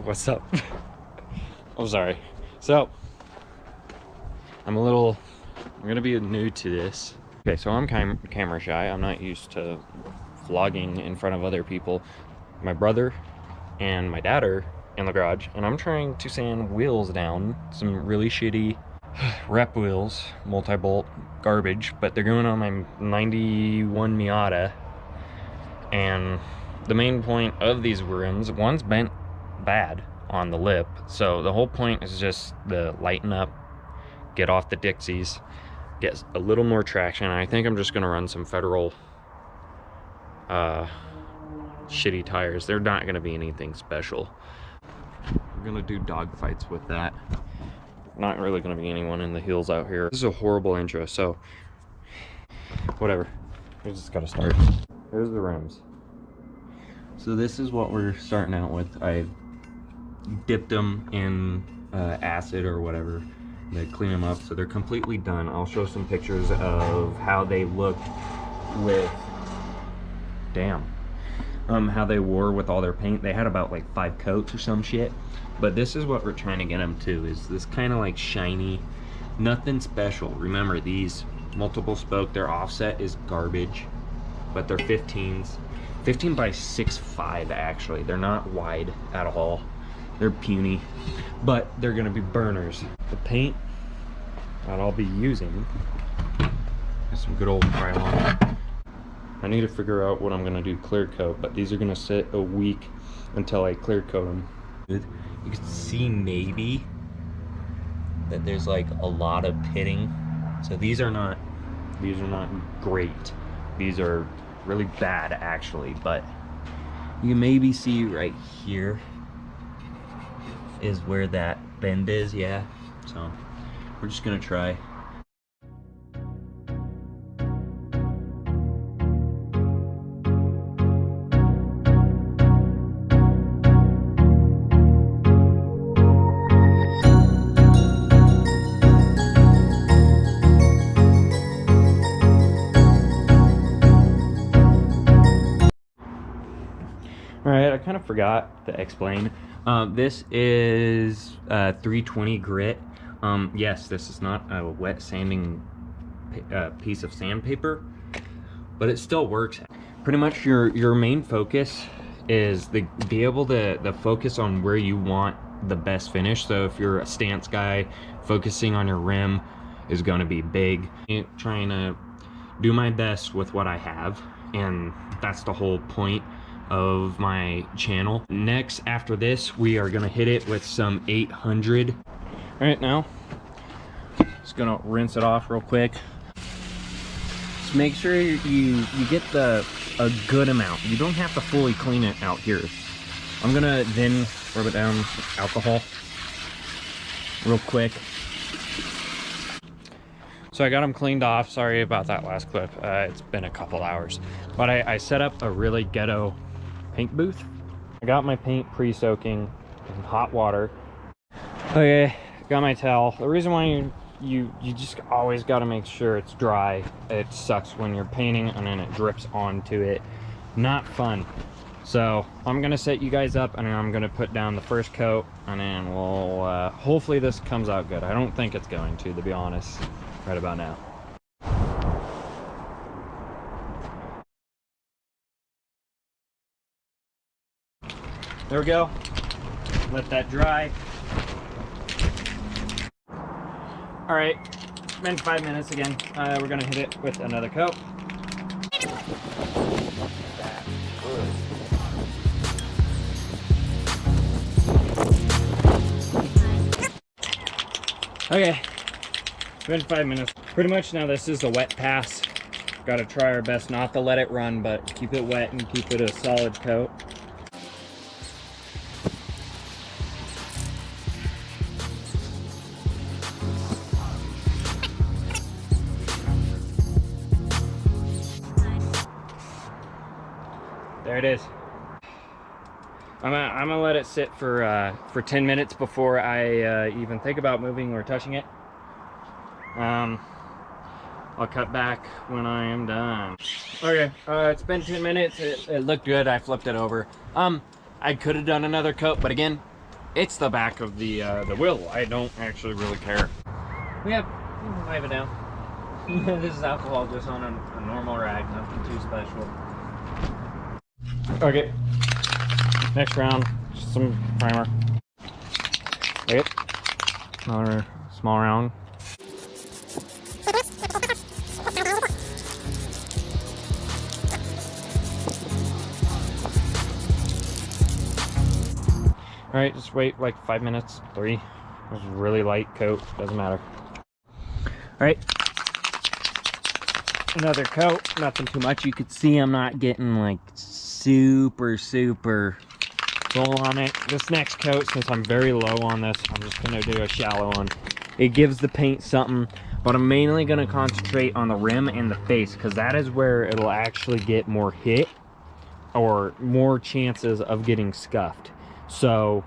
What's up? I'm sorry. So, I'm gonna be new to this. Okay, so I'm camera shy. I'm not used to vlogging in front of other people. My brother and my dad are in the garage, and I'm trying to sand wheels down. Some really shitty rep wheels, multi-bolt garbage, but they're going on my 91 Miata. And the main point of these rims, one's bent bad on the lip, so the whole point is just to lighten up, get off the Dixies, get a little more traction. I think I'm just gonna run some Federal shitty tires. They're not gonna be anything special. I'm gonna do dog fights with that. Not really gonna be anyone in the hills out here. This is a horrible intro, so whatever. We just gotta start. Here's the rims. So this is what we're starting out with. I dipped them in acid or whatever to clean them up, so they're completely done. I'll show some pictures of how they looked with, how they wore with all their paint. They had about like 5 coats or some shit, but this is what we're trying to get them to, is this kind of like shiny, nothing special. Remember, these multiple spoke, their offset is garbage, but they're 15s. 15 by 6.5 actually. They're not wide at all. They're puny, but they're gonna be burners. The paint that I'll be using is some good old Krylon. I need to figure out what I'm gonna do clear coat, but these are gonna sit a week until I clear coat them. You can see maybe that there's like a lot of pitting. So these are not great. These are really bad actually, but you can maybe see right here is where that bend is. Yeah, so we're just gonna try. Alright, I kind of forgot to explain. This is 320 grit. Yes, this is not a wet sanding piece of sandpaper, but it still works. Pretty much your main focus is be able to focus on where you want the best finish. So if you're a stance guy, focusing on your rim is going to be big. Trying to do my best with what I have, and that's the whole point of my channel. Next, after this, we are gonna hit it with some 800. All right, now just gonna rinse it off real quick. Just make sure you get a good amount. You don't have to fully clean it out here. I'm gonna then rub it down with alcohol real quick. So I got them cleaned off. Sorry about that last clip. It's been a couple hours, but I set up a really ghetto paint booth. I got my paint pre-soaking in hot water. Okay, got my towel. The reason why you just always got to make sure it's dry. It sucks when you're painting and then it drips onto it. Not fun. So I'm gonna set you guys up, and then I'm gonna put down the first coat, and then we'll hopefully this comes out good. I don't think it's going to be honest, right about now. There we go. Let that dry. All right, it's been 5 minutes again. We're gonna hit it with another coat. Okay, it's been 5 minutes. Pretty much now this is the wet pass. Gotta try our best not to let it run, but keep it wet and keep it a solid coat. There it is. I'm gonna let it sit for 10 minutes before I even think about moving or touching it. I'll cut back when I am done. Okay, it's been 10 minutes. It looked good. I flipped it over. I could have done another coat, but again, It's the back of the wheel. I don't actually really care. Yeah, you can wipe it down. This is alcohol just on a normal rag, nothing too special. Okay, next round, just some primer. Okay, another small round. All right, just wait like 5 minutes, 3. It's really light coat, doesn't matter. All right, another coat, nothing too much. You could see I'm not getting like super full on it. This next coat, since I'm very low on this, I'm just gonna do a shallow one. It gives the paint something, but I'm mainly gonna concentrate on the rim and the face, because that is where it'll actually get more hit or more chances of getting scuffed. So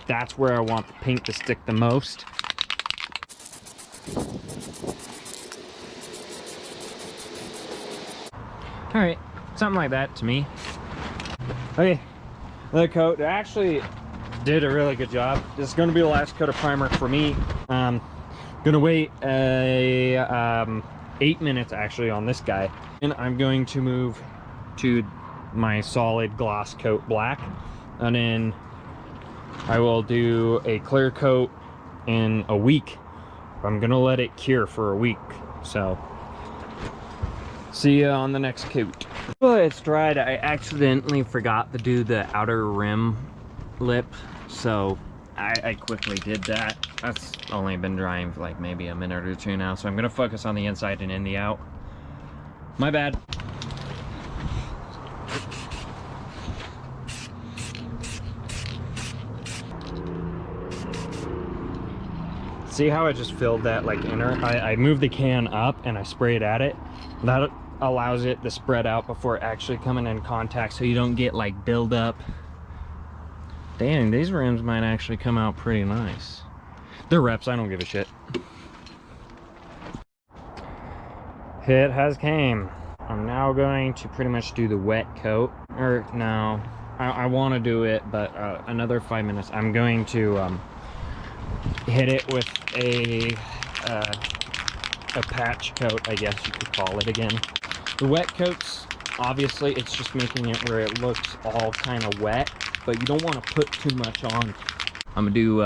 that's where I want the paint to stick the most. All right, something like that to me. Okay, another coat. It actually did a really good job. This is going to be the last coat of primer for me. Gonna wait 8 minutes actually on this guy, and I'm going to move to my solid gloss coat black, and then I will do a clear coat in a week. I'm gonna let it cure for a week, so see ya on the next coat. Well, it's dried. I accidentally forgot to do the outer rim lip, so I quickly did that. That's only been drying for like maybe a minute or two now, so I'm gonna focus on the inside and in the out. My bad. See how I just filled that like inner? I moved the can up and I sprayed at it. That allows it to spread out before actually coming in contact, so you don't get like buildup. Dang, these rims might actually come out pretty nice. They're reps, I don't give a shit. It has came. I'm now going to pretty much do the wet coat. Or no, I want to do it, but another 5 minutes. I'm going to hit it with a patch coat, I guess you could call it again. The wet coats, obviously, it's just making it where it looks all kind of wet, but you don't want to put too much on. I'm gonna do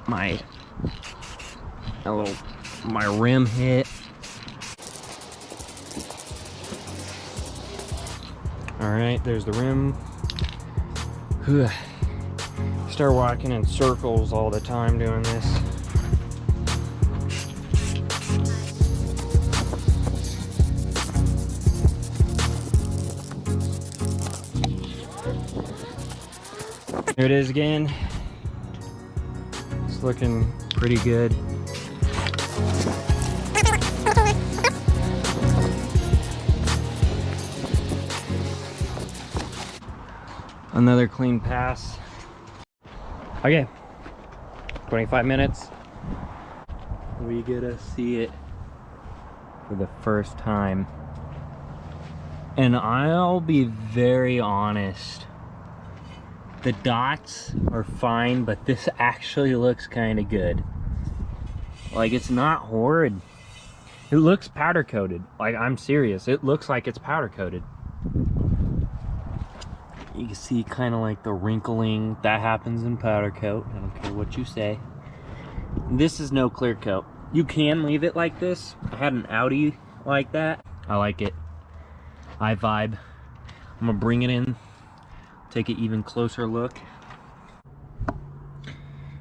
my rim hit. All right, there's the rim. Start walking in circles all the time doing this. Here it is again. It's looking pretty good. Another clean pass. Okay, 25 minutes. We get to see it for the first time. And I'll be very honest. The dots are fine, but this actually looks kind of good. Like, it's not horrid. It looks powder coated. Like, I'm serious. It looks like it's powder coated. You can see kind of like the wrinkling that happens in powder coat. I don't care what you say. This is no clear coat. You can leave it like this. I had an Audi like that. I like it. I vibe. I'm gonna bring it in, take an even closer look.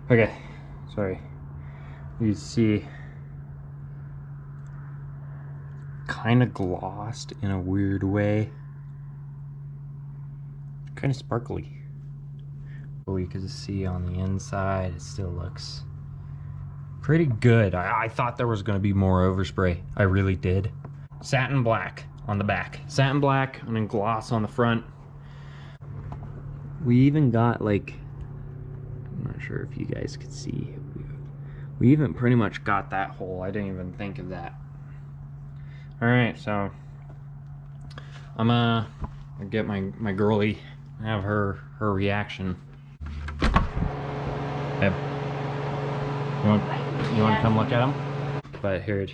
Okay, sorry. You see, kind of glossed in a weird way. Kind of sparkly. But you can see on the inside, it still looks pretty good. I thought there was going to be more overspray. I really did. Satin black on the back. Satin black and then gloss on the front. We even got like, I'm not sure if you guys could see. We even pretty much got that hole. I didn't even think of that. All right, so I'm gonna get my girly, have her reaction. Babe, you want to come look at them? But here,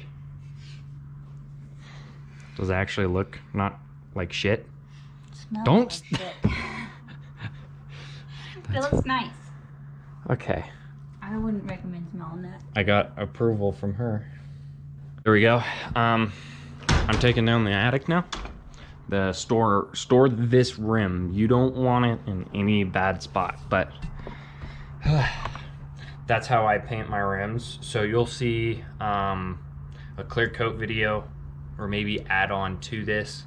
does it actually look not like shit? Smells Don't. Like shit. It looks nice. Okay. I wouldn't recommend smelling that. I got approval from her. There we go. I'm taking down the attic now. The store this rim. You don't want it in any bad spot, but that's how I paint my rims. So you'll see a clear coat video, or maybe add on to this,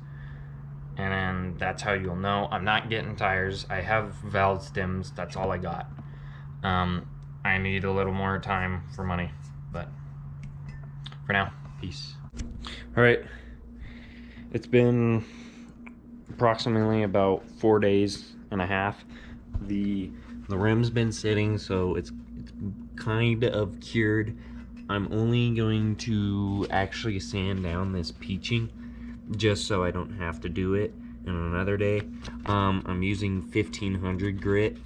and then that's how you'll know. I'm not getting tires. I have valve stems. That's all I got. I need a little more time for money, but for now, peace. All right, it's been approximately about 4 days and a half. The rim's been sitting, so it's kind of cured. I'm only going to actually sand down this peaching just so I don't have to do it in another day. I'm using 1500 grit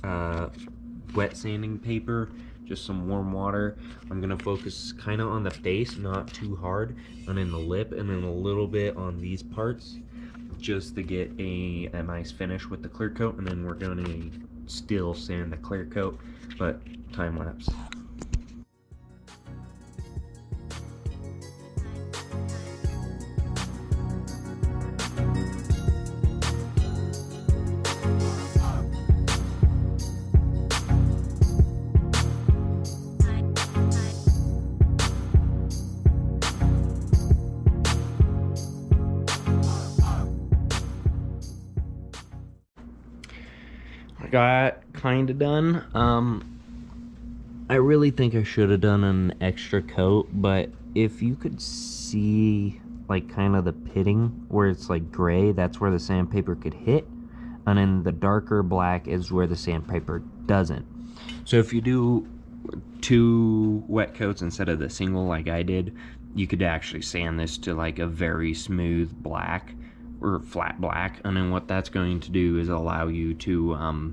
wet sanding paper, just some warm water. I'm gonna focus kind of on the face, not too hard, and in the lip, and then a little bit on these parts, just to get a nice finish with the clear coat. And then we're gonna still sand the clear coat, but time lapse. Got kind of done. I really think I should have done an extra coat, but if you could see like kind of the pitting where it's like gray, that's where the sandpaper could hit, and then the darker black is where the sandpaper doesn't. So if you do 2 wet coats instead of the single like I did, you could actually sand this to like a very smooth black or flat black, and then what that's going to do is allow you to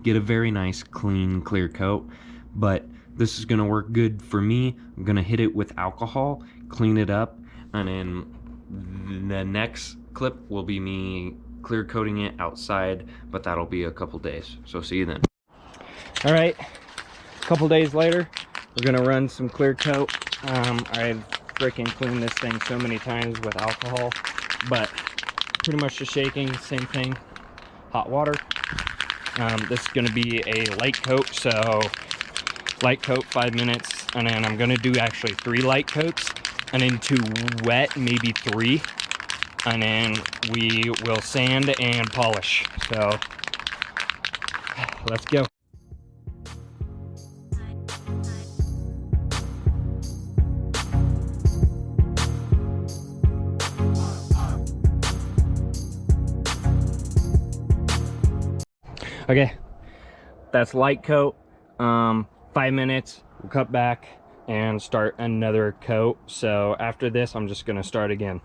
get a very nice clean clear coat. But this is going to work good for me. I'm going to hit it with alcohol, clean it up, and then the next clip will be me clear coating it outside, but that'll be a couple days, so see you then. All right, a couple days later, we're going to run some clear coat. I've freaking cleaned this thing so many times with alcohol, but pretty much just shaking, same thing, hot water. This is going to be a light coat, so light coat 5 minutes, and then I'm going to do actually 3 light coats, and then 2 wet, maybe 3, and then we will sand and polish. So let's go. Okay, that's light coat. 5 minutes, we'll cut back and start another coat. So after this, I'm just gonna start again.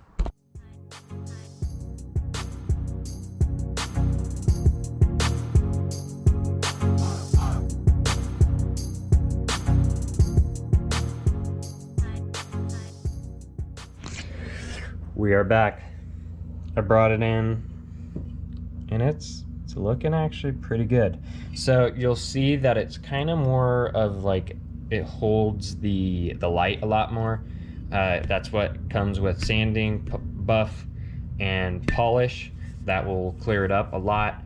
We are back. I brought it in, and it's looking actually pretty good. So you'll see that it's kind of more of like, it holds the light a lot more. That's what comes with sanding, buff, and polish. That will clear it up a lot,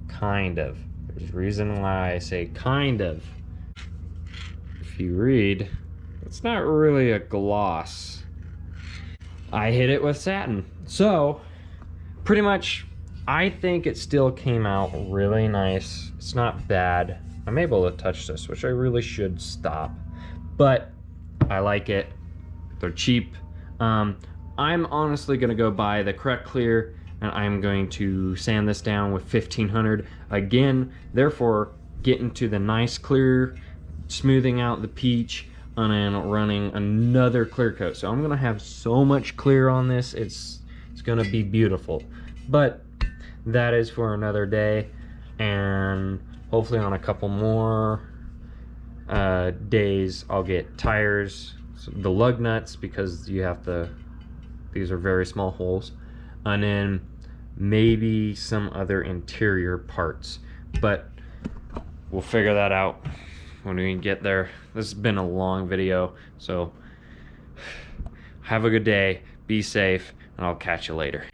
kind of. There's a reason why I say kind of. If you read, it's not really a gloss. I hit it with satin. So pretty much, I think it still came out really nice. It's not bad. I'm able to touch this, which I really should stop, but I like it. They're cheap. I'm honestly gonna go buy the correct clear, and I'm going to sand this down with 1500 again, therefore getting to the nice clear, smoothing out the peach, and then running another clear coat. So I'm gonna have so much clear on this, it's gonna be beautiful. But that is for another day, and hopefully on a couple more days, I'll get tires, the lug nuts, because you have to, these are very small holes, and then maybe some other interior parts, but we'll figure that out when we get there. This has been a long video, so have a good day, be safe, and I'll catch you later.